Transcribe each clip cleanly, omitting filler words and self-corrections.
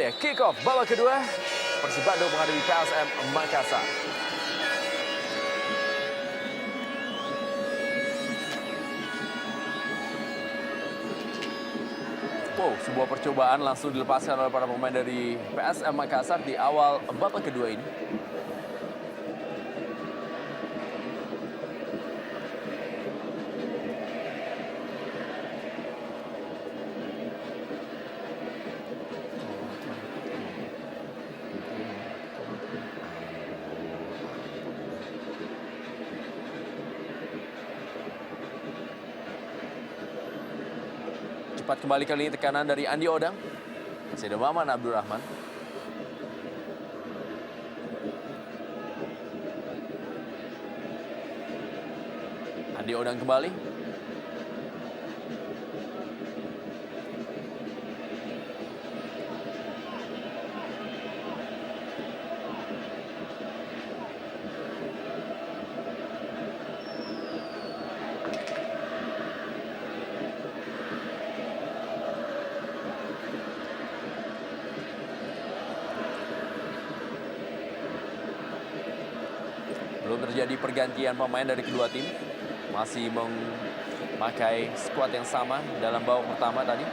dia kick off babak kedua. Persib Bandung menghadapi PSM Makassar. Wow, sebuah percobaan langsung dilepaskan oleh para pemain dari PSM Makassar di awal babak kedua ini. Cepat kembali kali ini tekanan dari Andi Odang. Masih ada Maman Abdurrahman. Andi Odang kembali. Belum terjadi pergantian pemain dari kedua tim. Masih memakai skuad yang sama dalam babak pertama tadi.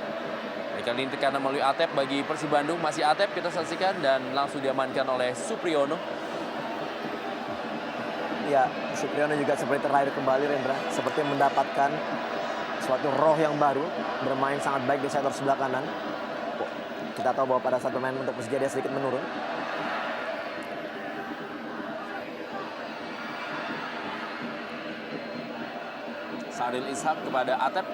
Kali ini tekanan melalui Atep bagi Persib Bandung. Masih Atep kita saksikan dan langsung diamankan oleh Supriyono. Ya, Supriyono juga seperti terlahir kembali, Rendra. Seperti mendapatkan suatu roh yang baru. Bermain sangat baik di sektor sebelah kanan. Kita tahu bahwa pada saat bermain untuk Persija dia sedikit menurun. Sadil Ishak kepada Atep.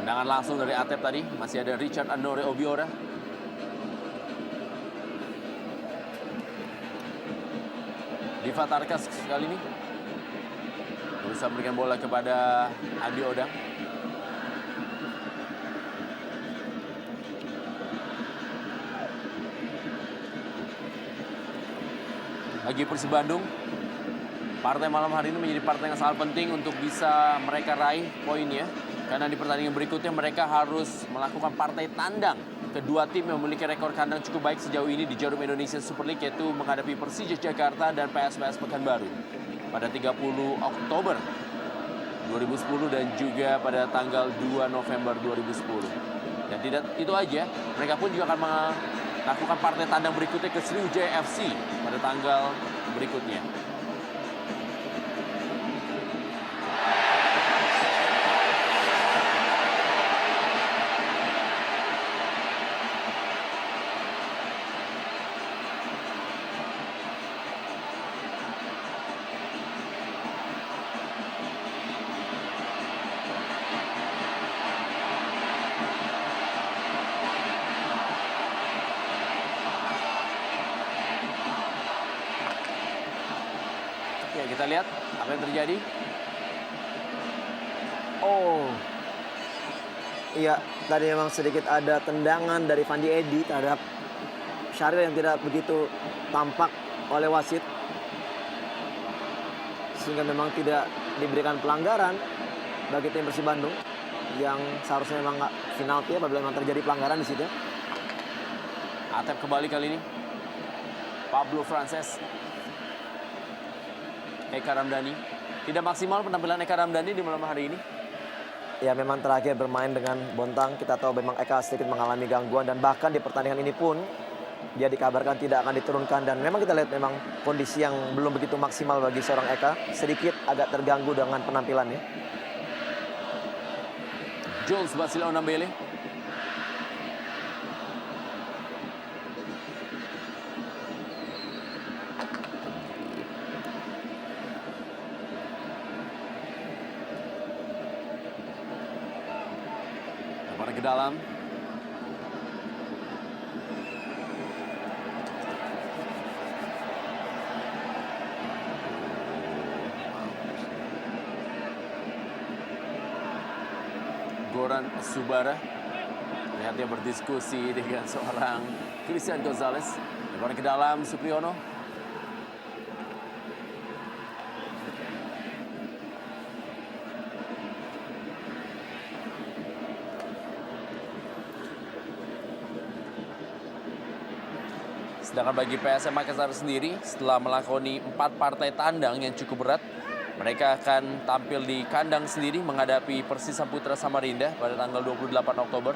Tendangan langsung dari Atep tadi. Masih ada Richard Anore Obiora. Diva Tarkas kali ini berusaha memberikan bola kepada Andi Odang. Bagi Persib Bandung, partai malam hari ini menjadi partai yang sangat penting untuk bisa mereka raih poinnya. Karena di pertandingan berikutnya mereka harus melakukan partai tandang. Kedua tim yang memiliki rekor kandang cukup baik sejauh ini di Jarum Indonesia Super League, yaitu menghadapi Persija Jakarta dan PSPS Pekanbaru pada 30 Oktober 2010 dan juga pada tanggal 2 November 2010. Dan tidak itu aja, mereka pun juga akan melakukan partai tandang berikutnya ke Sriwijaya FC pada tanggal berikutnya. Ya, kita lihat apa yang terjadi. Oh, iya, tadi memang sedikit ada tendangan dari Fandi Edi terhadap Syahril yang tidak begitu tampak oleh wasit. Sehingga memang tidak diberikan pelanggaran bagi tim Persib Bandung yang seharusnya memang nggak penalti apabila memang terjadi pelanggaran di situ. Atep kembali kali ini. Pablo Frances. Eka Ramdhani. Tidak maksimal penampilan Eka Ramdhani di malam hari ini. Ya, memang terakhir bermain dengan Bontang, kita tahu memang Eka sedikit mengalami gangguan dan bahkan di pertandingan ini pun dia dikabarkan tidak akan diturunkan dan memang kita lihat memang kondisi yang belum begitu maksimal bagi seorang Eka, sedikit agak terganggu dengan penampilannya. Jules Basilio Nambele. Ke dalam. Goran Subara. Lihat dia berdiskusi dengan seorang Christian Gonzalez. Lebar ke dalam Supriyono. Sedangkan bagi PSM Makassar sendiri, setelah melakoni 4 partai tandang yang cukup berat, mereka akan tampil di kandang sendiri menghadapi Persisa Putra Samarinda pada tanggal 28 Oktober.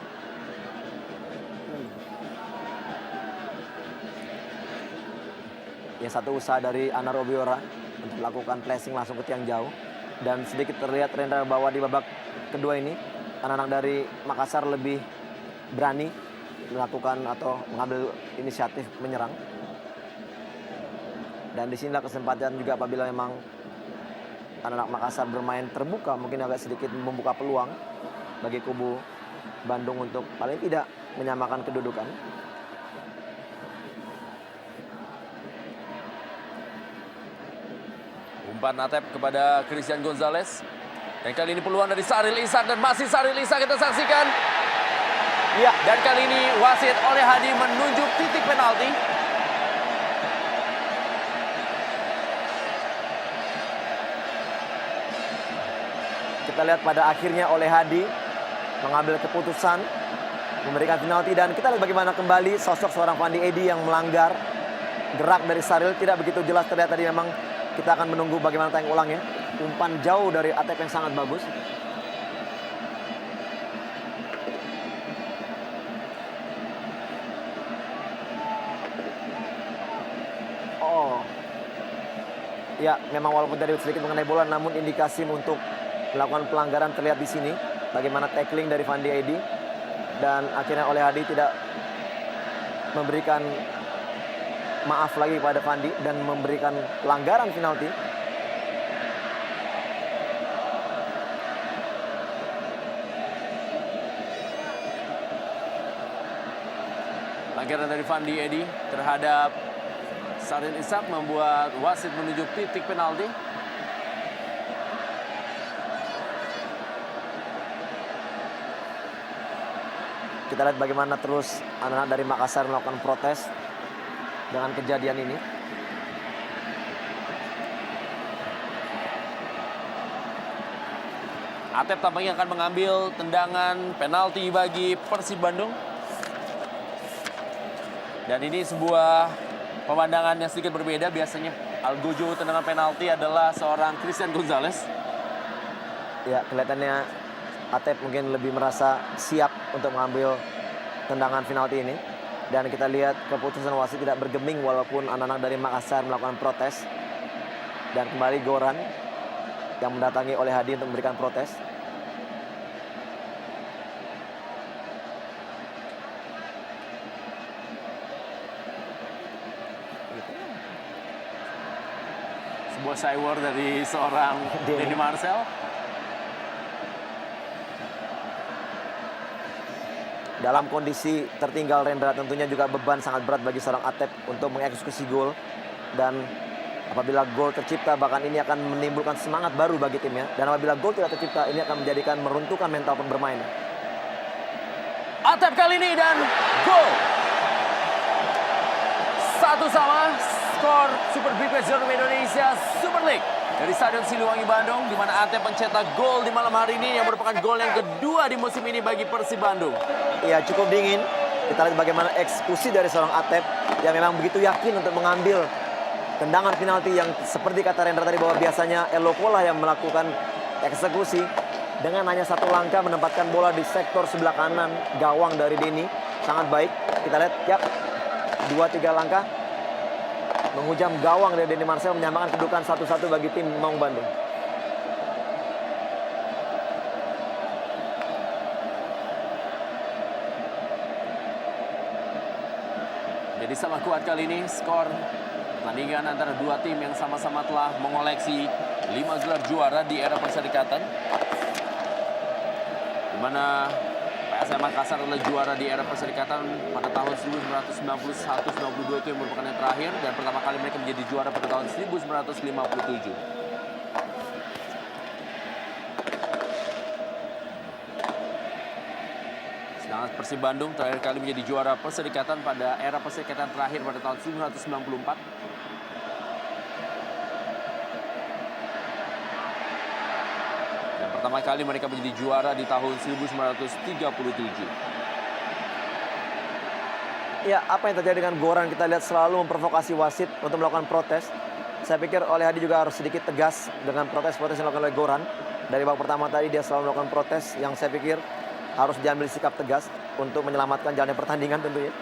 Ya, satu usaha dari Anar Obiora untuk melakukan placing langsung ke tiang jauh. Dan sedikit terlihat Rendra bahwa di babak kedua ini, anak-anak dari Makassar lebih berani melakukan atau mengambil inisiatif menyerang. Dan disinilah kesempatan juga apabila memang anak-anak Makassar bermain terbuka, mungkin agak sedikit membuka peluang bagi kubu Bandung untuk paling tidak menyamakan kedudukan. Umpan Atep kepada Christian Gonzalez. Dan kali ini peluang dari Saril Ishak dan masih Saril Ishak kita saksikan. Ya, Dan kali ini wasit oleh Hadi menunjuk titik penalti. kita lihat pada akhirnya oleh Hadi mengambil keputusan memberikan penalti, dan kita lihat bagaimana kembali sosok seorang Fandi Edi yang melanggar. Gerak dari Saril tidak begitu jelas terlihat tadi, memang kita akan menunggu bagaimana tayang ulang ya. Umpan jauh dari Atep yang sangat bagus. Oh. Ya, memang walaupun tadi sedikit mengenai bola, namun indikasi untuk melakukan pelanggaran terlihat di sini. Bagaimana tackling dari Fandi Edi, dan akhirnya oleh Hadi tidak memberikan maaf lagi kepada Fandi dan memberikan pelanggaran penalti. Pelanggaran dari Fandi Edi terhadap Saril Ishak membuat wasit menunjuk titik penalti. Kita lihat bagaimana terus anak-anak dari Makassar melakukan protes dengan kejadian ini. Atep tampaknya akan mengambil tendangan penalti bagi Persib Bandung. Dan ini sebuah pemandangan yang sedikit berbeda. Biasanya Algojo tendangan penalti adalah seorang Christian Gonzalez. Ya, kelihatannya Atep mungkin lebih merasa siap untuk mengambil tendangan penalti ini. Dan kita lihat keputusan wasit tidak bergeming walaupun anak-anak dari Makassar melakukan protes. Dan kembali Goran yang mendatangi oleh Hadi untuk memberikan protes. Sebuah cywar dari seorang Denny Marcel. Dalam kondisi tertinggal Rendra, tentunya juga beban sangat berat bagi seorang Atep untuk mengeksekusi gol. Dan apabila gol tercipta, bahkan ini akan menimbulkan semangat baru bagi timnya. Dan apabila gol tidak tercipta, ini akan menjadikan meruntuhkan mental pemain. Atep kali ini dan gol. 1-1 skor Super Big Match Indonesia Super League dari Stadion Siliwangi Bandung, di mana Atep mencetak gol di malam hari ini yang merupakan gol yang kedua di musim ini bagi Persib Bandung. Ya, cukup dingin. Kita lihat bagaimana eksekusi dari seorang Atep yang memang begitu yakin untuk mengambil tendangan penalti yang seperti kata Rendra tadi bahwa biasanya Eloko lah yang melakukan eksekusi. Dengan hanya satu langkah menempatkan bola di sektor sebelah kanan gawang dari Denny. Sangat baik. Kita lihat ya, 2-3 langkah menghujam gawang dari Denny Marcel, menyamakan kedudukan 1-1 bagi tim Maung Bandung. Jadi sama kuat kali ini skor pertandingan antara dua tim yang sama-sama telah mengoleksi 5 gelar juara di era perserikatan. Di mana PSM Makassar adalah juara di era perserikatan pada tahun 1991-92 itu yang merupakan yang terakhir, dan pertama kali mereka menjadi juara pada tahun 1957. Sedangkan Persib Bandung terakhir kali menjadi juara perserikatan pada era perserikatan terakhir pada tahun 1994. Pertama kali mereka menjadi juara di tahun 1937. Ya, apa yang terjadi dengan Goran kita lihat selalu memprovokasi wasit untuk melakukan protes. Saya pikir oleh Hadi juga harus sedikit tegas dengan protes-protes yang dilakukan oleh Goran. Dari babak pertama tadi dia selalu melakukan protes yang saya pikir harus diambil sikap tegas untuk menyelamatkan jalannya pertandingan tentunya.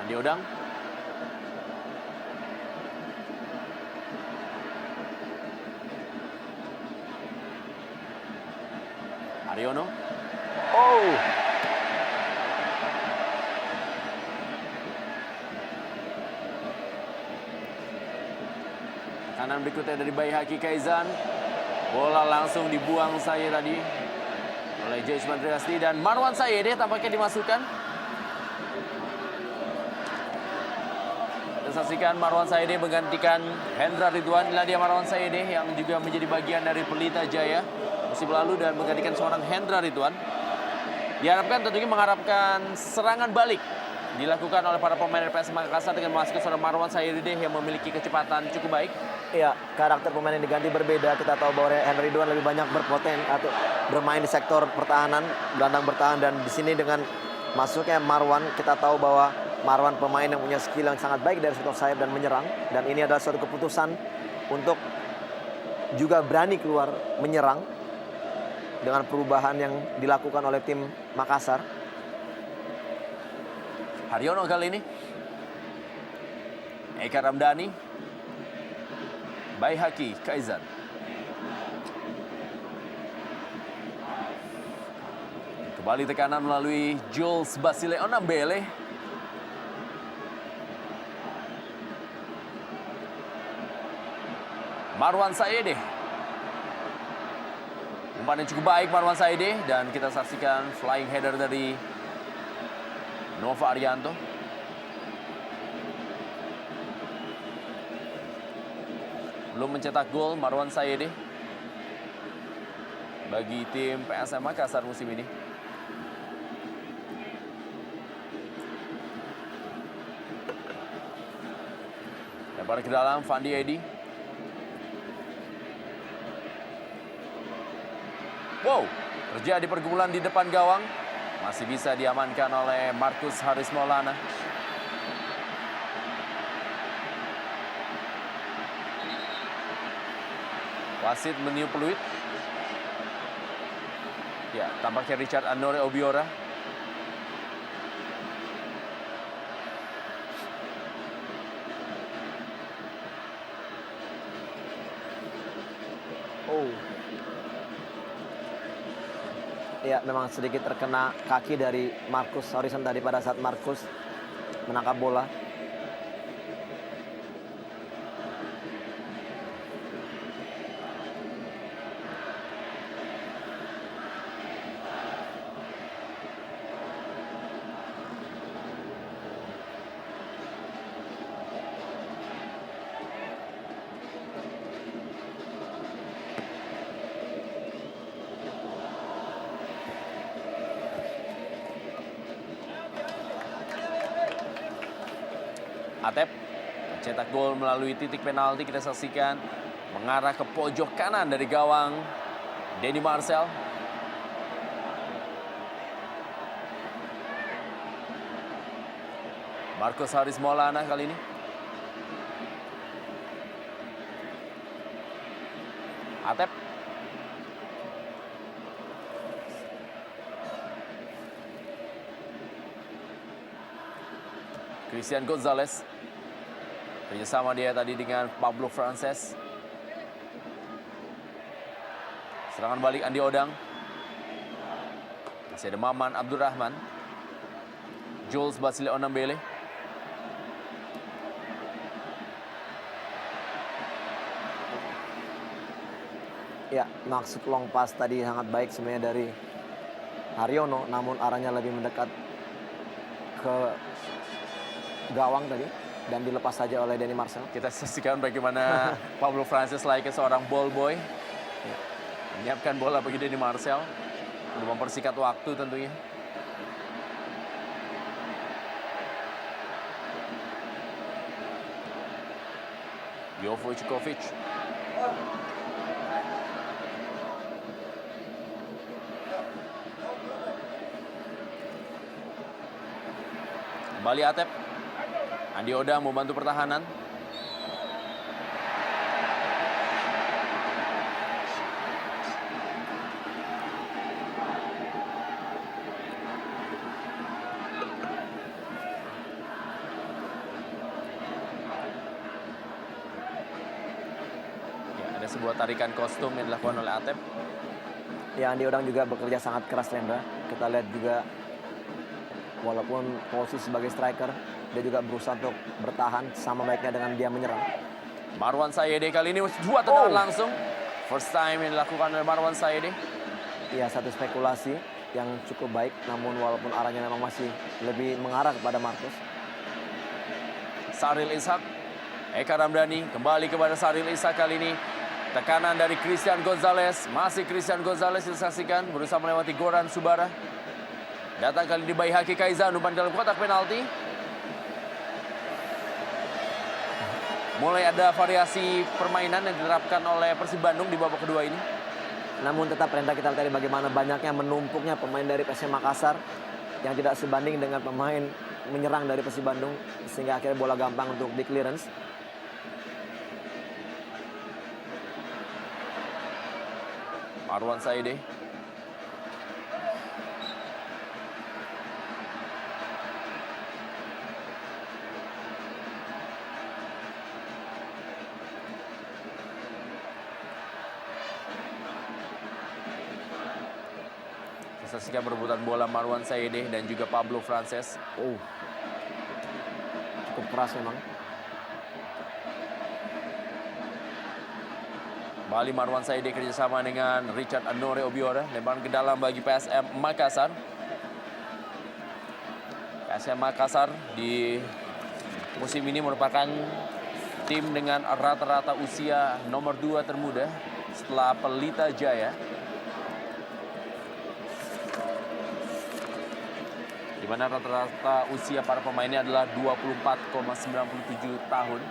Andi Odang. Haryono. Oh, Kanan berikutnya dari Baihaki Kaizan. Bola langsung dibuang saya tadi oleh Jais Madriasti dan Marwan Sayede tampaknya dimasukkan. Kita saksikan Marwan Sayede menggantikan Hendra Ridwan. Inilah dia Marwan Sayede yang juga menjadi bagian dari Pelita Jaya musim lalu dan menggantikan seorang Hendra Ridwan. Diharapkan tentunya mengharapkan serangan balik dilakukan oleh para pemain dari PSM Makassar dengan memasukkan seorang Marwan Sayede yang memiliki kecepatan cukup baik. ya, karakter pemain yang diganti berbeda. Kita tahu bahwa Henry Ridwan lebih banyak berpoten atau bermain di sektor pertahanan, gelandang bertahan, dan di sini dengan masuknya Marwan, kita tahu bahwa Marwan pemain yang punya skill yang sangat baik dari sektor sayap dan menyerang, dan ini adalah suatu keputusan untuk juga berani keluar menyerang dengan perubahan yang dilakukan oleh tim Makassar. Haryono kali ini. Eka Ramdhani. Baihaki Kaizan. Kembali tekanan melalui Jules Basile Onambele. Marwan Sayede. Umpan yang cukup baik Marwan Sayede. Dan kita saksikan flying header dari Nova Arianto. Belum mencetak gol Marwan Sayede bagi tim PSM Makassar musim ini. Lempar ke dalam Fandi Edi. Wow, terjadi pergumulan di depan gawang. Masih bisa diamankan oleh Markus Haris Maulana. Wasit meniup peluit. Ya, tampaknya Richard Anore Obiora. Oh. Ya, memang sedikit terkena kaki dari Markus Harrison tadi pada saat Markus menangkap bola. Atep cetak gol melalui titik penalti, kita saksikan mengarah ke pojok kanan dari gawang Denny Marcel. Markus Haris Maulana kali ini. Atep. Christian Gonzalez. Kerjasama dia tadi dengan Pablo Frances. Serangan balik Andi Odang. Masih ada Maman Abdurrahman. Jules Basile Onambele. Ya, maksud long pass tadi sangat baik sebenarnya dari Haryono, namun arahnya lebih mendekat ke gawang tadi dan dilepas saja oleh Denny Marcel. Kita saksikan bagaimana Pablo Frances layaknya seorang ball boy. Menyiapkan bola bagi Denny Marcel untuk mempersingkat waktu tentunya. Jovo Vukovic. Kembali Atep. Andi Oda membantu pertahanan. Ya, ada sebuah tarikan kostum yang dilakukan oleh Atep. Ya, Andi Odang juga bekerja sangat keras, Rendra. Kita lihat juga walaupun posisi sebagai striker, dia juga berusaha untuk bertahan sama baiknya dengan dia menyerang. Marwan Sayede kali ini dua tendangan langsung. First time yang dilakukan oleh Marwan Sayede. Ya, satu spekulasi yang cukup baik, namun walaupun arahnya memang masih lebih mengarah kepada Marcus. Saril Ishak. Eka Ramdhani kembali kepada Saril Ishak kali ini. Tekanan dari Christian Gonzalez. Masih Christian Gonzalez disaksikan berusaha melewati Goran Subara. Datang kali ini Baihaki Kaizan umpan dalam kotak penalti. Mulai ada variasi permainan yang diterapkan oleh Persib Bandung di babak kedua ini. Namun tetap Rendra, kita lihat tadi bagaimana banyaknya menumpuknya pemain dari PSM Makassar yang tidak sebanding dengan pemain menyerang dari Persib Bandung, sehingga akhirnya bola gampang untuk di clearance. Marwan Sayede. Saksikan perebutan bola Marwan Sayede dan juga Pablo Frances. Oh, cukup keras memang. Bali Marwan Sayede kerjasama dengan Richard Anore Obiora. Lemparan ke dalam bagi PSM Makassar. PSM Makassar di musim ini merupakan tim dengan rata-rata usia nomor 2 termuda setelah Pelita Jaya. Di mana rata-rata usia para pemainnya adalah 24,97 tahun.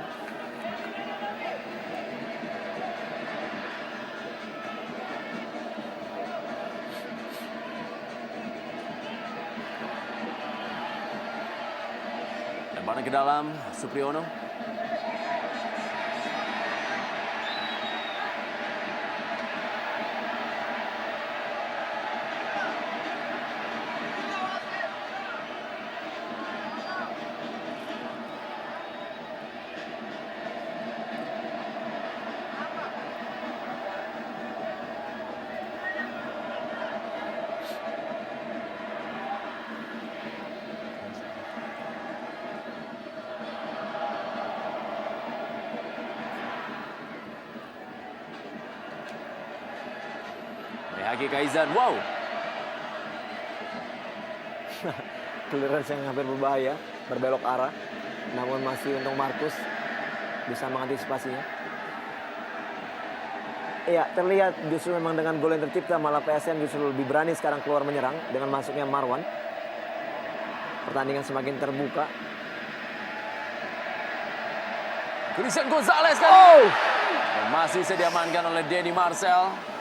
Lemparan ke dalam, Supriyono. Baihaki Kaizan, wow. Clearance yang hampir berbahaya, berbelok arah. Namun masih untung Marcus bisa mengantisipasinya. Iya, terlihat justru memang dengan gol yang tercipta malah PSM justru lebih berani sekarang keluar menyerang dengan masuknya Marwan. Pertandingan semakin terbuka. Christian Gonzalez kan. Dan masih bisa diamankan oleh Denny Marcel.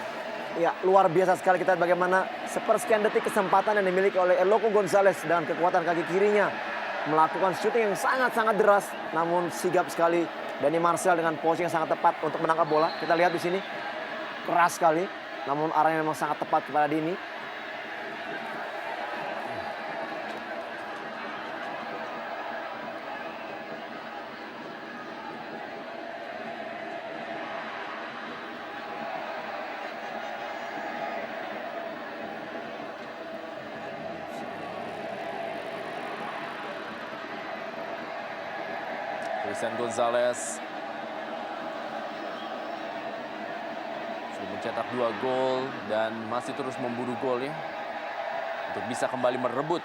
Ya, luar biasa sekali kita lihat bagaimana sepersekian detik kesempatan yang dimiliki oleh Eloko Gonzalez dengan kekuatan kaki kirinya melakukan syuting yang sangat-sangat deras, namun sigap sekali Denny Marcel dengan posisi yang sangat tepat untuk menangkap bola. Kita lihat di sini keras sekali, namun arahnya memang sangat tepat kepada Denny. Christian Gonzalez sudah mencetak 2 gol dan masih terus memburu golnya untuk bisa kembali merebut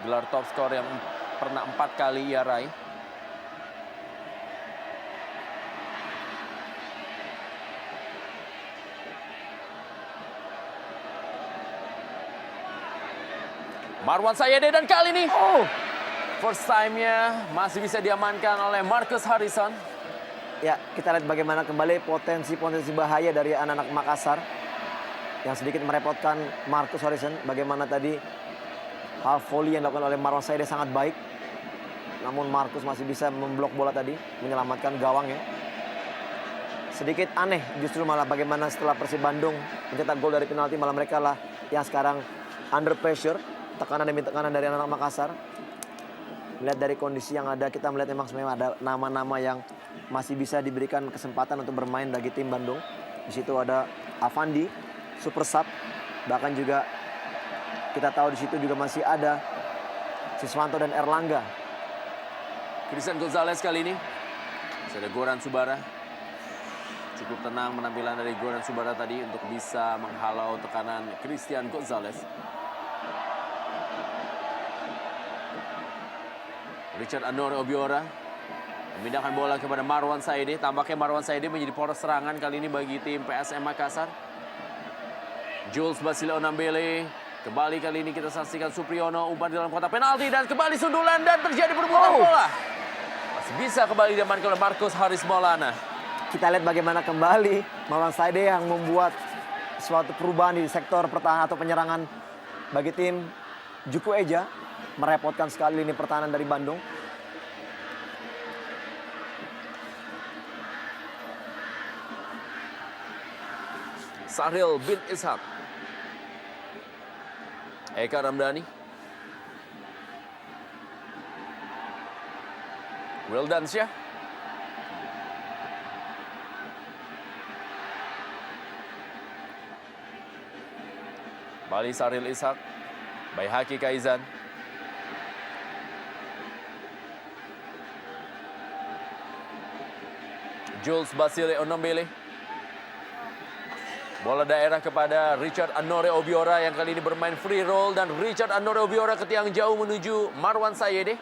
gelar top skor yang pernah 4 kali ia raih. Marwan Sayede dan kali ini first time-nya masih bisa diamankan oleh Marcus Harrison. Ya, kita lihat bagaimana kembali potensi-potensi bahaya dari anak-anak Makassar yang sedikit merepotkan Marcus Horizon. Bagaimana tadi half volley yang dilakukan oleh Marwan Saide sangat baik. Namun Marcus masih bisa memblok bola tadi, menyelamatkan gawangnya. Sedikit aneh justru malah bagaimana setelah Persib Bandung mencetak gol dari penalti, malah mereka lah yang sekarang under pressure, tekanan demi tekanan dari anak-anak Makassar. Melihat dari kondisi yang ada, kita melihat memang sebenarnya ada nama-nama yang masih bisa diberikan kesempatan untuk bermain bagi tim Bandung. Di situ ada Avandi, super sub, bahkan juga kita tahu di situ juga masih ada Siswanto dan Erlangga. Christian Gonzalez kali ini. Masih ada Goran Subara. Cukup tenang penampilan dari Goran Subara tadi untuk bisa menghalau tekanan Christian Gonzalez. Richard Anore Obiora memindahkan bola kepada Marwan Saide. Tampaknya Marwan Saide menjadi poros serangan kali ini bagi tim PSM Makassar. Jules Basile Onambele. Kembali kali ini kita saksikan Supriyono umpan di dalam kotak penalti dan kembali sundulan dan terjadi perebutan bola. Masih bisa kembali diamankan oleh Marcus Haris Maulana. Kita lihat bagaimana kembali Marwan Saide yang membuat suatu perubahan di sektor pertahanan atau penyerangan bagi tim Juku Eja. Merepotkan sekali lini pertahanan dari Bandung. Sahril bin Ishak. Eka Ramdhani. Wildansyah. Bali Sahril Ishak. Baihaki Kaizan. Jules Basile Onambele. Bola daerah kepada Richard Anore Obiora yang kali ini bermain free roll. Dan Richard Anore Obiora ke tiang jauh menuju Marwan Saide.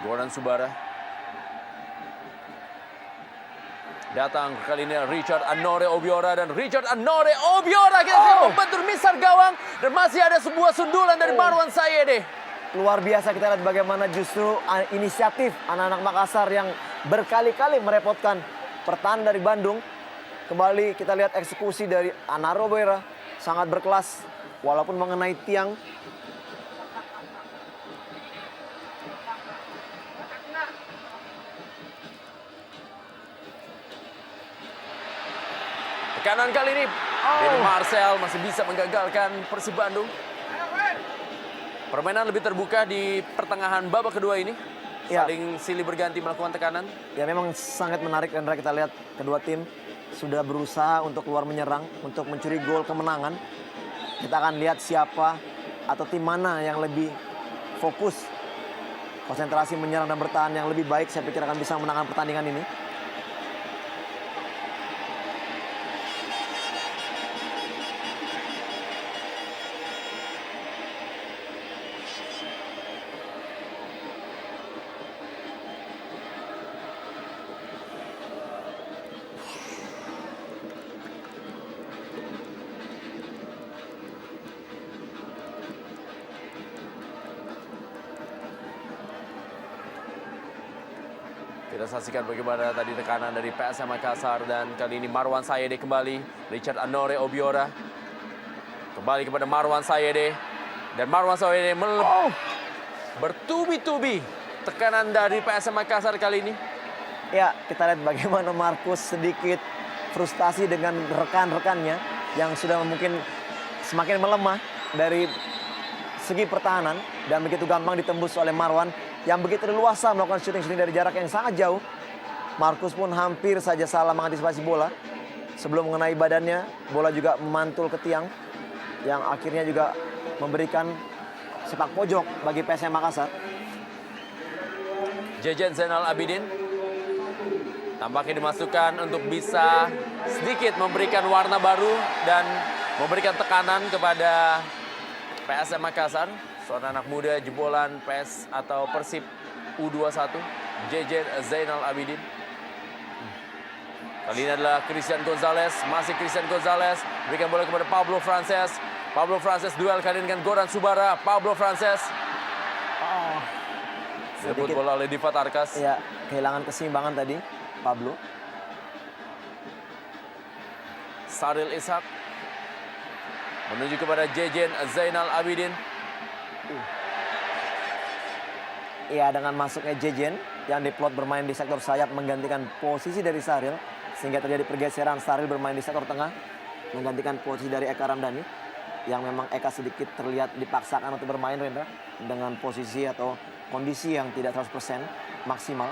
Goran Subara. Datang kali ini Richard Anore Obiora dan Richard Anore Obiora kita membentur misar gawang dan masih ada sebuah sundulan dari Marwan Saide. Luar biasa kita lihat bagaimana justru inisiatif anak-anak Makassar yang berkali-kali merepotkan pertahanan dari Bandung. Kembali kita lihat eksekusi dari Anore Obiora sangat berkelas walaupun mengenai tiang. Tekanan kali ini, Denny Marcel masih bisa menggagalkan Persib Bandung. Permainan lebih terbuka di pertengahan babak kedua ini. Ya. Saling silih berganti melakukan tekanan. Ya memang sangat menarik Rendra, kita lihat kedua tim sudah berusaha untuk keluar menyerang, untuk mencuri gol kemenangan. Kita akan lihat siapa atau tim mana yang lebih fokus, konsentrasi menyerang dan bertahan yang lebih baik. Saya pikir akan bisa menangkan pertandingan ini. Kita saksikan bagaimana tadi tekanan dari PSM Makassar dan kali ini Marwan Saide kembali. Richard Anore Obiora kembali kepada Marwan Saide dan Marwan Saide bertubi-tubi tekanan dari PSM Makassar kali ini. Ya, kita lihat bagaimana Marcus sedikit frustasi dengan rekan-rekannya yang sudah mungkin semakin melemah dari segi pertahanan dan begitu gampang ditembus oleh Marwan yang begitu leluasa melakukan syuting-syuting dari jarak yang sangat jauh. Marcus pun hampir saja salah mengantisipasi bola. Sebelum mengenai badannya, bola juga memantul ke tiang yang akhirnya juga memberikan sepak pojok bagi PSM Makassar. Jejen Zainal Abidin tampaknya dimasukkan untuk bisa sedikit memberikan warna baru dan memberikan tekanan kepada PSM Makassar. Seorang anak muda jebolan PES atau Persib U21, Jejen Zainal Abidin. Kali ini adalah Christian Gonzalez, masih Christian Gonzalez, berikan bola kepada Pablo Frances. Pablo Frances duel kali ini dengan Goran Subara. Pablo Frances direbut bola oleh Divat Arkas. Ya, kehilangan keseimbangan tadi Pablo. Saril Ishak menuju kepada Jejen Zainal Abidin. Iya, dengan masuknya Jejen yang diplot bermain di sektor sayap menggantikan posisi dari Saril, sehingga terjadi pergeseran. Saril bermain di sektor tengah menggantikan posisi dari Eka Ramdhani, yang memang Eka sedikit terlihat dipaksakan untuk bermain, Rendra, dengan posisi atau kondisi yang tidak 100% maksimal.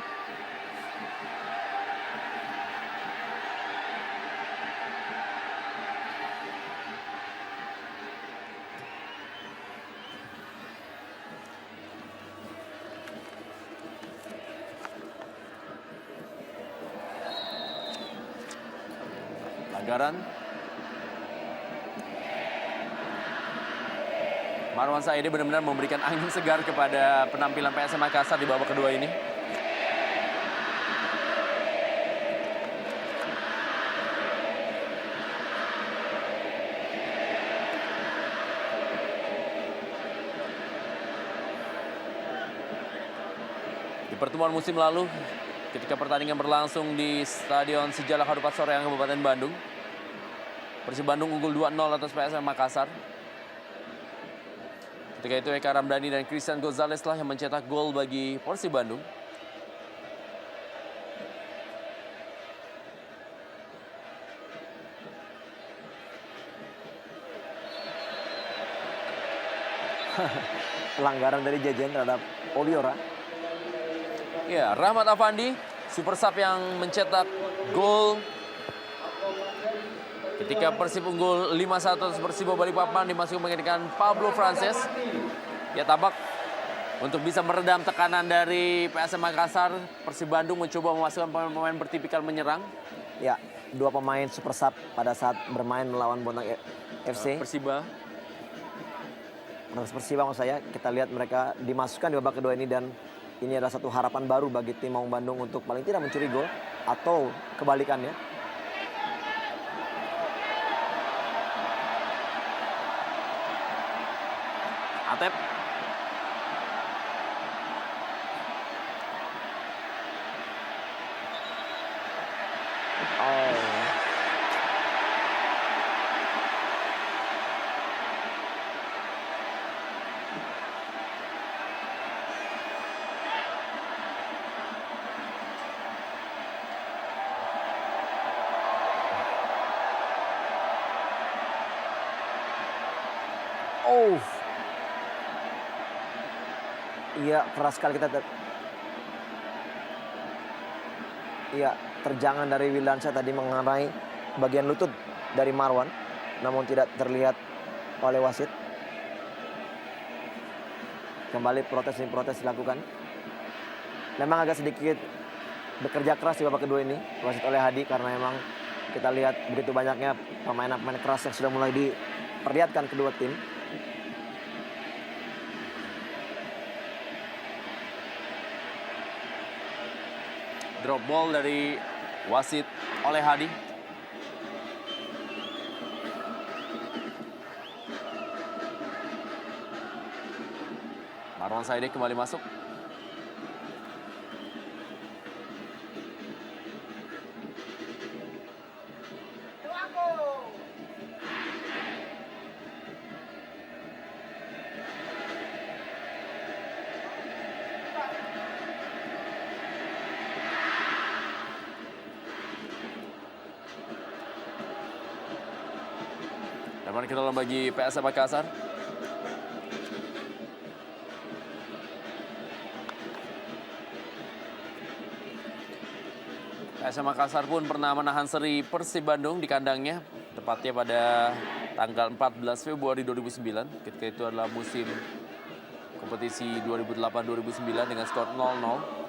Pelanggaran. Marwan Saidi benar-benar memberikan angin segar kepada penampilan PSM Makassar di babak kedua ini. Di pertemuan musim lalu, ketika pertandingan berlangsung di Stadion Sijalak Harupat Soreang, Kabupaten Bandung, Persib Bandung unggul 2-0 atas PSM Makassar. Ketika itu Eka Ramdhani dan Christian Gonzalez lah yang mencetak gol bagi Persib Bandung. Pelanggaran dari Jejen terhadap Oliora. Ya, Rahmat Afandi, super sub yang mencetak gol ketika Persib unggul 5-1 atas Persibo Balikpapan, dimasuki menggantikan Pablo Frances. Ya, tampak untuk bisa meredam tekanan dari PSM Makassar, Persib Bandung mencoba memasukkan pemain-pemain bertipikal menyerang. Ya, dua pemain super sub pada saat bermain melawan Bontang FC. Persiba. Persiba maksud saya, kita lihat mereka dimasukkan di babak kedua ini, dan ini adalah satu harapan baru bagi tim Maung Bandung untuk paling tidak mencuri gol atau kebalikannya. Atep. Iya, keras sekali kita. Iya, terjangan dari Wildansyah tadi mengenai bagian lutut dari Marwan, namun tidak terlihat oleh wasit. Kembali protes dilakukan. Memang agak sedikit bekerja keras di babak kedua ini wasit oleh Hadi, karena memang kita lihat begitu banyaknya pemain-pemain keras yang sudah mulai diperlihatkan kedua tim. Drop ball dari wasit oleh Hadi. Marwan Saidi kembali masuk. Dan kita dalam bagi PSM Makassar. PSM Makassar pun pernah menahan seri Persib Bandung di kandangnya, tepatnya pada tanggal 14 Februari 2009. Ketika itu adalah musim kompetisi 2008-2009 dengan skor 0-0.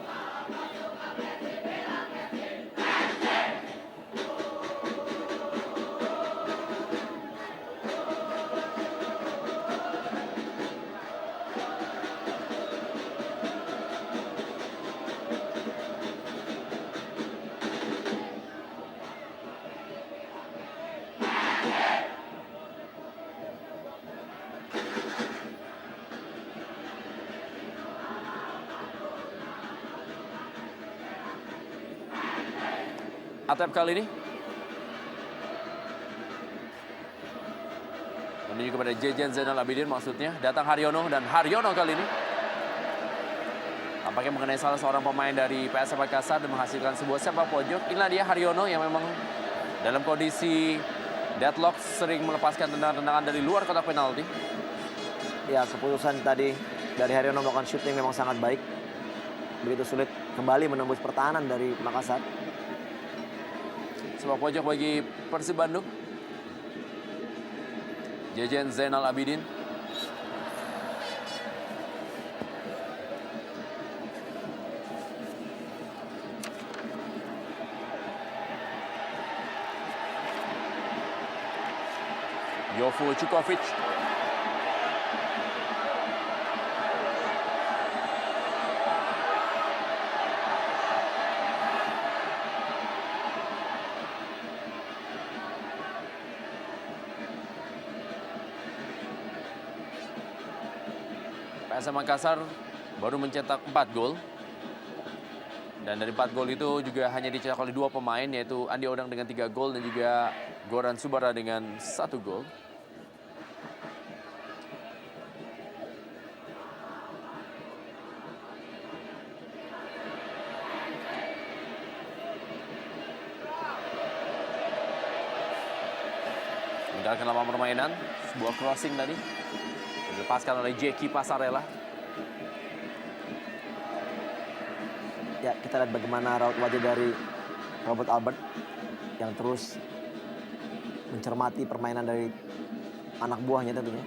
Atep kali ini. Menuju kepada Jejen Zainal Abidin maksudnya. Datang Haryono dan Haryono kali ini. Tampaknya mengenai salah seorang pemain dari PSM Makassar dan menghasilkan sebuah sepak pojok. Inilah dia Haryono yang memang dalam kondisi deadlock sering melepaskan tendangan-tendangan dari luar kotak penalti. Ya, keputusan tadi dari Haryono melakukan shooting memang sangat baik. Begitu sulit kembali menembus pertahanan dari Makassar. Sepak pojok bagi Persib Bandung. Jejen Zainal Abidin. Jovo Cukovic. PSM Makassar baru mencetak 4 gol. Dan dari 4 gol itu juga hanya dicetak oleh 2 pemain, yaitu Andi Odang dengan 3 gol dan juga Goran Subara dengan 1 gol. Meninggalkan lapangan permainan, sebuah crossing tadi dilepaskan oleh Jeki Pasarela. Ya, kita lihat bagaimana raut wajah dari Robert Albert yang terus mencermati permainan dari anak buahnya tentunya.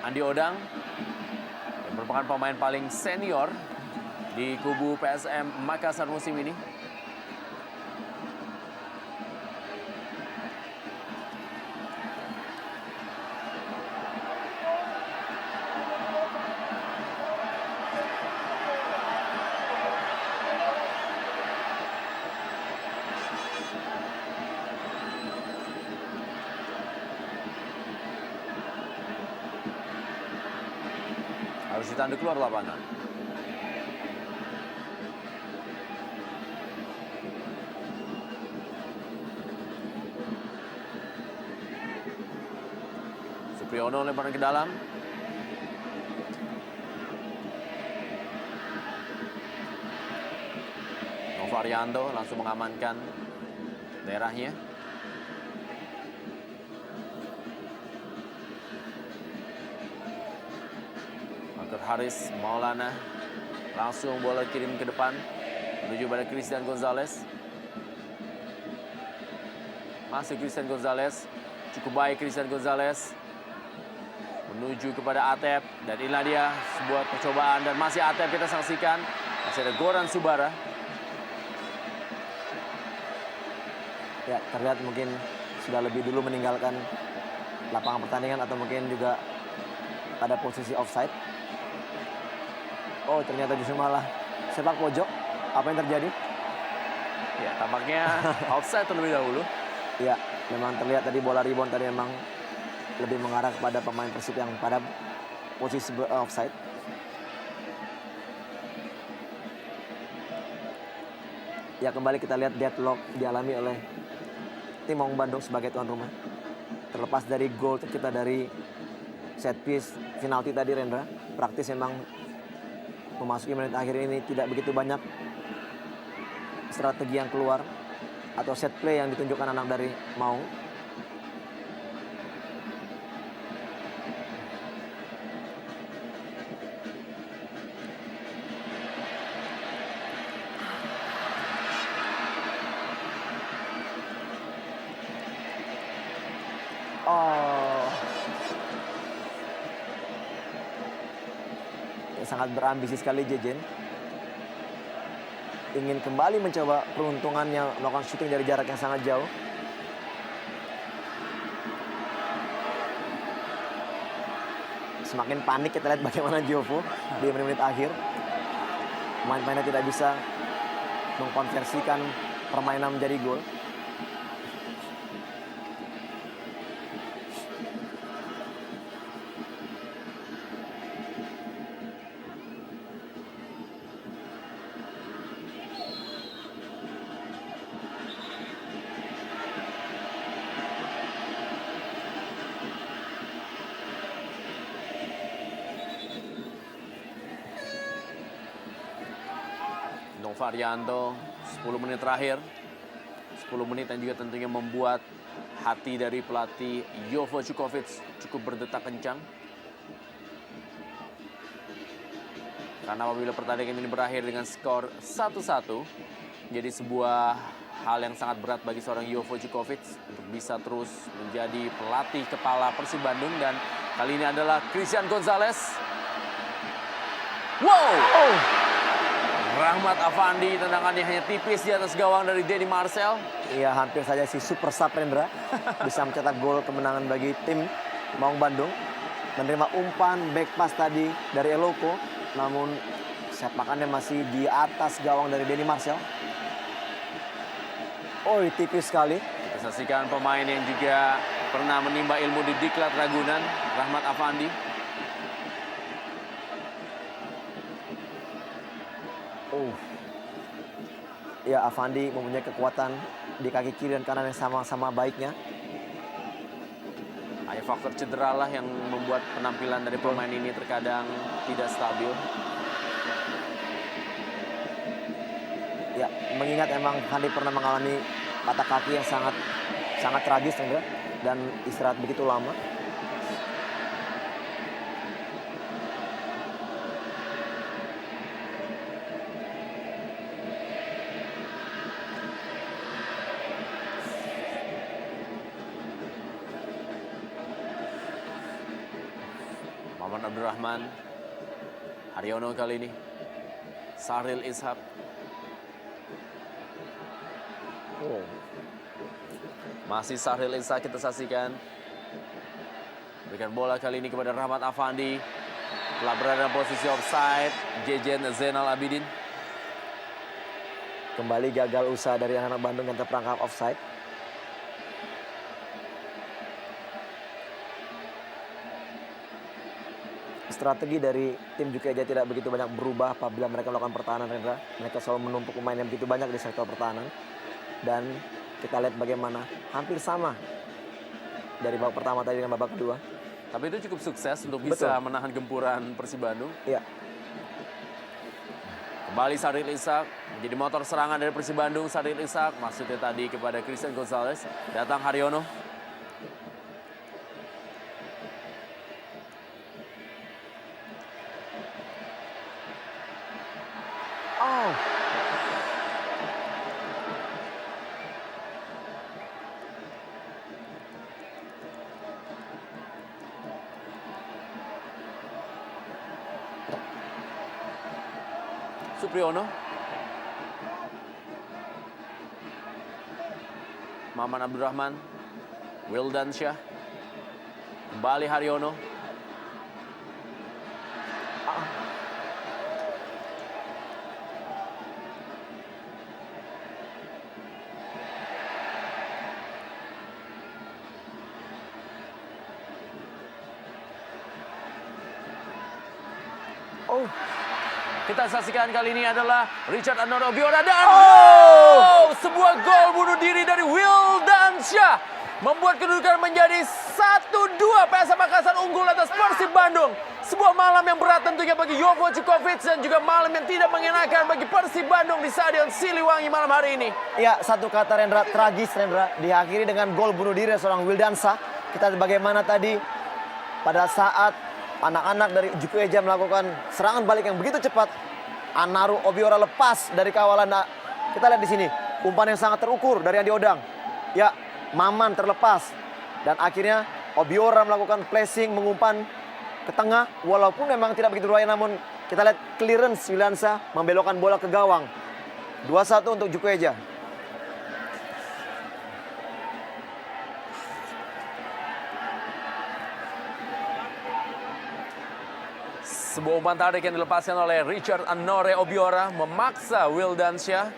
Andi Odang yang merupakan pemain paling senior di kubu PSM Makassar musim ini. Harus ditanduk keluar lapangan. Supriyono lemparan ke dalam. Novarianto langsung mengamankan daerahnya. Haris Maulana langsung bola kirim ke depan menuju pada Christian Gonzalez. Masuk Christian Gonzalez, cukup baik Christian Gonzalez menuju kepada Atep dan inilah dia sebuah percobaan dan masih Atep kita saksikan. Masih ada Goran Subara. Ya, terlihat mungkin sudah lebih dulu meninggalkan lapangan pertandingan atau mungkin juga pada posisi offside. Oh, ternyata justru malah sepak pojok. Apa yang terjadi? Ya, tampaknya offside terlebih dahulu. Ya, memang terlihat tadi bola rebound tadi memang lebih mengarah kepada pemain Persib yang pada posisi offside. Ya, kembali kita lihat deadlock dialami oleh tim Maung Bandung sebagai tuan rumah. Terlepas dari gol tercipta dari set piece penalti tadi, Rendra, praktis memang memasuki menit akhir ini tidak begitu banyak strategi yang keluar atau set play yang ditunjukkan anak dari Maung. Sangat berambisi sekali Jejen. Ingin kembali mencoba peruntungannya melakukan shooting dari jarak yang sangat jauh. semakin panik. Kita lihat bagaimana Giovo di menit-menit akhir. Pemain-pemainnya tidak bisa mengkonversikan permainan menjadi gol. Varianto, 10 menit terakhir. 10 menit yang juga tentunya membuat hati dari pelatih Jovo Vukovic cukup berdetak kencang. Karena apabila pertandingan ini berakhir dengan skor 1-1, jadi sebuah hal yang sangat berat bagi seorang Jovo Vukovic untuk bisa terus menjadi pelatih kepala Persib Bandung. Dan kali ini adalah Christian Gonzalez. Wow! Rahmat Afandi, tendangannya hanya tipis di atas gawang dari Denny Marcel. Iya, hampir saja si Super Sub Rendra bisa mencetak gol kemenangan bagi tim Maung Bandung. Menerima umpan back pass tadi dari Eloko, namun sepakannya masih di atas gawang dari Denny Marcel. Oh, tipis sekali. Kita saksikan pemain yang juga pernah menimba ilmu di Diklat Ragunan, Rahmat Afandi. Ya, Afandi mempunyai kekuatan di kaki kiri dan kanan yang sama-sama baiknya. Hanya faktor cedera lah yang membuat penampilan dari pemain ini terkadang tidak stabil. Ya, mengingat emang Afandi pernah mengalami patah kaki yang sangat tragis dan istirahat begitu lama. Maman Abdurrahman, Haryono kali ini, Sahril Ishak. Masih Sahril Ishak kita saksikan. Berikan bola kali ini kepada Rahmat Afandi. Telah berada dalam posisi offside, Jejen Zainal Abidin. Kembali gagal usaha dari anak-anak Bandung yang terperangkap offside. Strategi dari tim Jukeja tidak begitu banyak berubah apabila mereka melakukan pertahanan, Rendra. Mereka selalu menumpuk pemain yang begitu banyak di sektor pertahanan. Dan kita lihat bagaimana hampir sama dari babak pertama tadi dengan babak kedua. Tapi itu cukup sukses untuk bisa menahan gempuran Persib Bandung. Iya. Kembali Sahril Ishak menjadi motor serangan dari Persib Bandung. Sahril Ishak maksudnya tadi kepada Christian Gonzalez. Datang Haryono. Supriyono. Maman Abdurrahman. Wildan Syah. Kembali Haryono. Kita saksikan kali ini adalah Richard Anoro Biora dan sebuah gol bunuh diri dari Wildan Syah membuat kedudukan menjadi 1-2. PSM Makassar unggul atas Persib Bandung. Sebuah malam yang berat tentunya bagi Jovo Vukovic dan juga malam yang tidak mengenakan bagi Persib Bandung di Stadion Siliwangi malam hari ini. Ya, satu kata Rendra, tragis Rendra, diakhiri dengan gol bunuh diri seorang Wildan Syah. Kita lihat bagaimana tadi pada saat anak-anak dari Jukueja melakukan serangan balik yang begitu cepat. Anaru Obiora lepas dari kawalan. Kita lihat di sini umpan yang sangat terukur dari Andi Odang. Ya, Maman terlepas dan akhirnya Obiora melakukan placing mengumpan ke tengah. Walaupun memang tidak begitu berbahaya, namun kita lihat clearance Wilansa membelokkan bola ke gawang. 2-1 untuk Jukueja. Sebuah umpan tarik yang dilepaskan oleh Richard Anore Obiora memaksa Wildansyah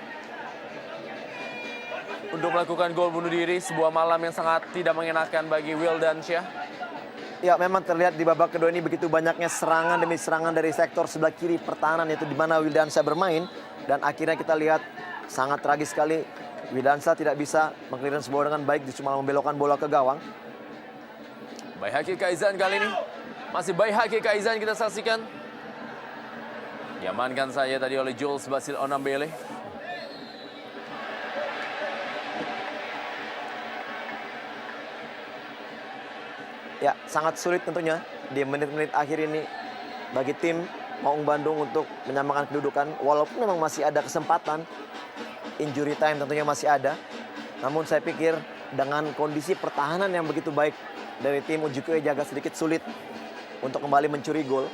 untuk melakukan gol bunuh diri. Sebuah malam yang sangat tidak mengenakan bagi Wildansyah. Ya, memang terlihat di babak kedua ini begitu banyaknya serangan demi serangan dari sektor sebelah kiri pertahanan, yaitu di mana Wildansyah bermain. Dan akhirnya kita lihat sangat tragis sekali. Wildansyah tidak bisa meng-clearance bola dengan baik, justru malah membelokkan bola ke gawang. Baihaki Kaizan kali ini. Masih Baihaki Kaizan kita saksikan. Diamankan saja tadi oleh Jules Basil Onambele. Ya, sangat sulit tentunya di menit-menit akhir ini bagi tim Maung Bandung untuk menyamakan kedudukan. Walaupun memang masih ada kesempatan, injury time tentunya masih ada. Namun saya pikir dengan kondisi pertahanan yang begitu baik dari tim Ujukue Jaga sedikit sulit untuk kembali mencuri gol.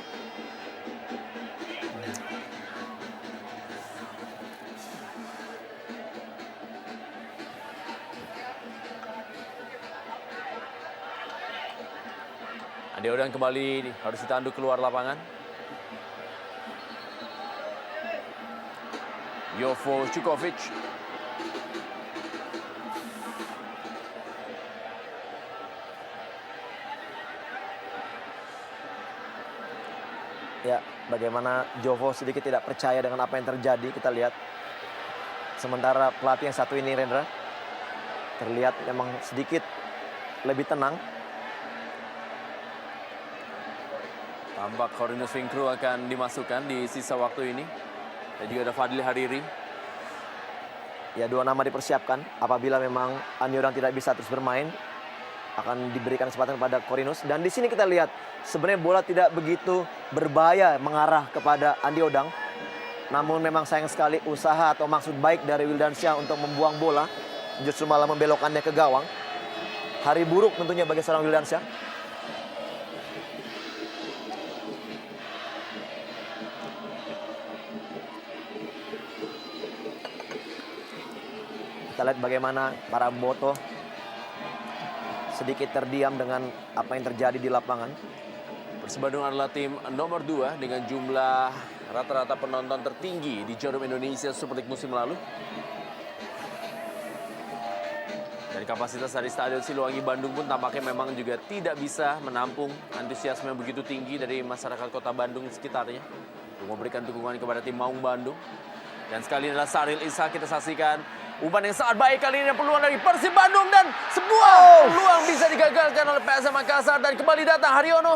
Andi Odang kembali harus ditanduk keluar lapangan. Jovo Čukovic. Ya, bagaimana Jovo sedikit tidak percaya dengan apa yang terjadi, kita lihat. Sementara pelatih yang satu ini, Rendra, terlihat memang sedikit lebih tenang. Tampak Corinus Vinkru akan dimasukkan di sisa waktu ini. Dan juga ada Fadli Hariri. Ya, dua nama dipersiapkan. Apabila memang Andi Odang tidak bisa terus bermain, akan diberikan kesempatan kepada Corinus. Dan di sini kita lihat sebenarnya bola tidak begitu berbahaya mengarah kepada Andi Odang. Namun memang sayang sekali usaha atau maksud baik dari Wildansyah untuk membuang bola justru malah membelokkannya ke gawang. Hari buruk tentunya bagi seorang Wildansyah. Kita lihat bagaimana para boto sedikit terdiam dengan apa yang terjadi di lapangan. Persib Bandung adalah tim nomor 2 dengan jumlah rata-rata penonton tertinggi di Jarum Indonesia Super League musim lalu. Dan kapasitas dari Stadion Siliwangi Bandung pun tampaknya memang juga tidak bisa menampung antusiasme yang begitu tinggi dari masyarakat kota Bandung sekitarnya untuk memberikan dukungan kepada tim Maung Bandung. Dan sekali ini adalah Saril Ishak, kita saksikan umpan yang sangat baik kali ini, peluang dari Persib Bandung dan sebuah peluang bisa digagalkan oleh PSM Makassar dan kembali datang Haryono.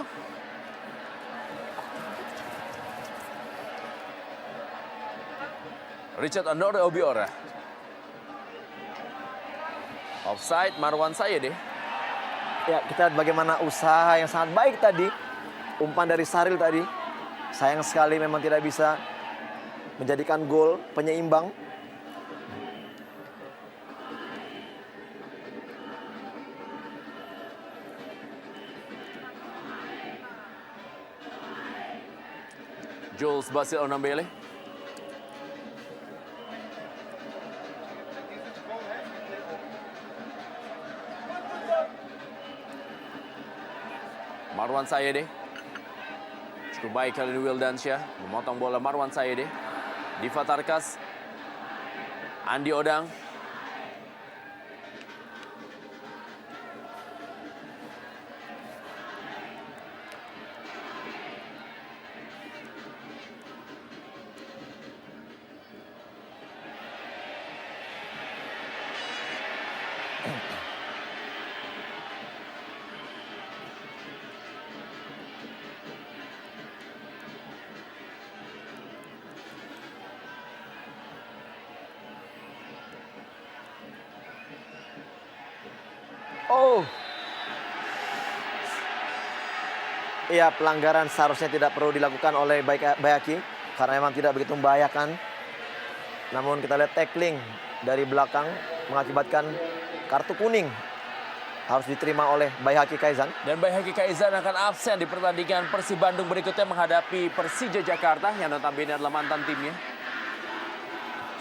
Richard Anore Obiora. Offside Marwan Sayede. Ya, kita lihat bagaimana usaha yang sangat baik tadi. Umpan dari Saril tadi. Sayang sekali memang tidak bisa menjadikan gol penyeimbang. Jules Basil Onambele. Marwan Sayede. Cukup baik kali ini Wildansyah. Memotong bola Marwan Sayede. Diva Tarkas. Andi Odang. Oh. Iya, pelanggaran seharusnya tidak perlu dilakukan oleh Bayaki karena memang tidak begitu membahayakan. Namun kita lihat tackling dari belakang mengakibatkan kartu kuning harus diterima oleh Baihaki Kaizan. Dan Baihaki Kaizan akan absen di pertandingan Persib Bandung berikutnya menghadapi Persija Jakarta yang notabene adalah mantan timnya.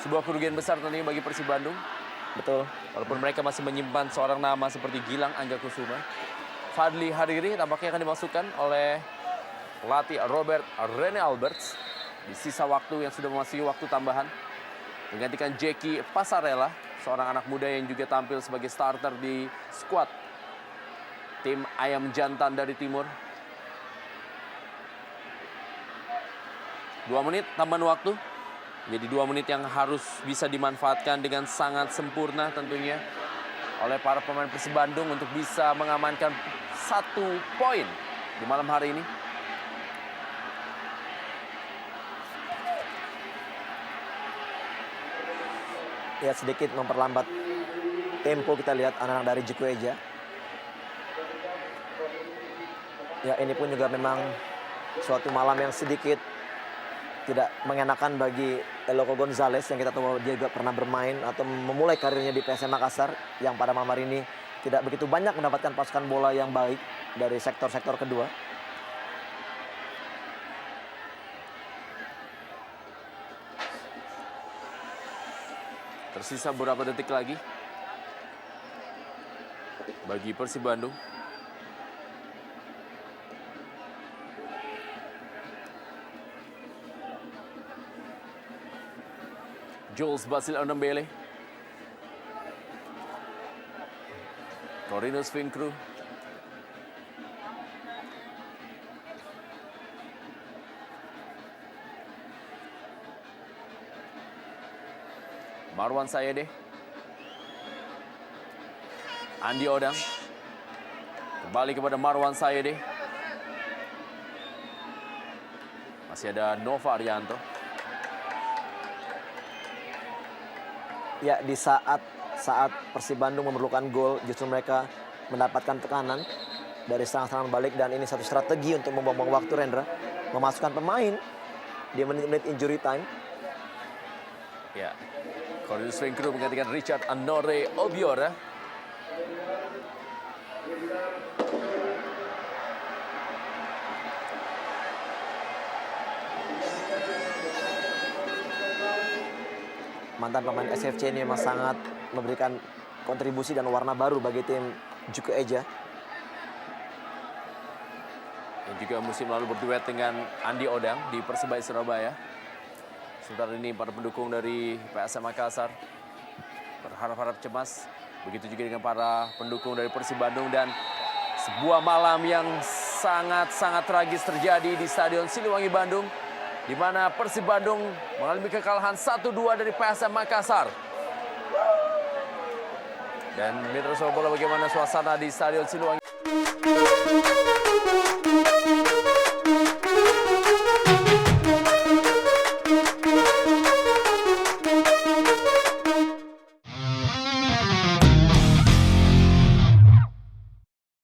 Sebuah kerugian besar tentunya bagi Persib Bandung. Betul. Walaupun mereka masih menyimpan seorang nama seperti Gilang Angga Kusuma. Fadli Hariri tampaknya akan dimasukkan oleh pelatih Robert Rene Alberts di sisa waktu yang sudah memasuki waktu tambahan. Menggantikan Jackie Passarella, seorang anak muda yang juga tampil sebagai starter di skuad tim Ayam Jantan dari Timur. 2 menit tambahan waktu. Jadi 2 menit yang harus bisa dimanfaatkan dengan sangat sempurna tentunya oleh para pemain Persib Bandung untuk bisa mengamankan 1 poin di malam hari ini. Ya, sedikit memperlambat tempo kita lihat anak-anak dari Jikueja. Ya, ini pun juga memang suatu malam yang sedikit tidak mengenakan bagi Eloko Gonzalez yang kita tahu dia juga pernah bermain atau memulai karirnya di PSM Makassar yang pada malam hari ini tidak begitu banyak mendapatkan pasukan bola yang baik dari sektor-sektor kedua. Tersisa beberapa detik lagi bagi Persib Bandung. Jules Basil Onembele, Corinus Vinkru, Marwan Sayede, Andi Odang, kembali kepada Marwan Sayede, masih ada Nova Arianto. Ya, di saat Persib Bandung memerlukan gol, justru mereka mendapatkan tekanan dari serangan-serangan balik, dan ini satu strategi untuk membuang waktu, Rendra, memasukkan pemain di menit-menit injury time. Ya, Corinus Vinkru menggantikan Richard Anore Obiora. Mantan pemain SFC ini memang sangat memberikan kontribusi dan warna baru bagi tim Jikueja. Yang juga musim lalu berduet dengan Andi Odang di Persebaya Surabaya. Sementara ini para pendukung dari PSM Makassar berharap-harap cemas. Begitu juga dengan para pendukung dari Persib Bandung, dan sebuah malam yang sangat-sangat tragis terjadi di Stadion Siliwangi Bandung, di mana Persib Bandung mengalami kekalahan 1-2 dari PSM Makassar. Dan Mitra Sepak Bola, bagaimana suasana di Stadion Siliwangi?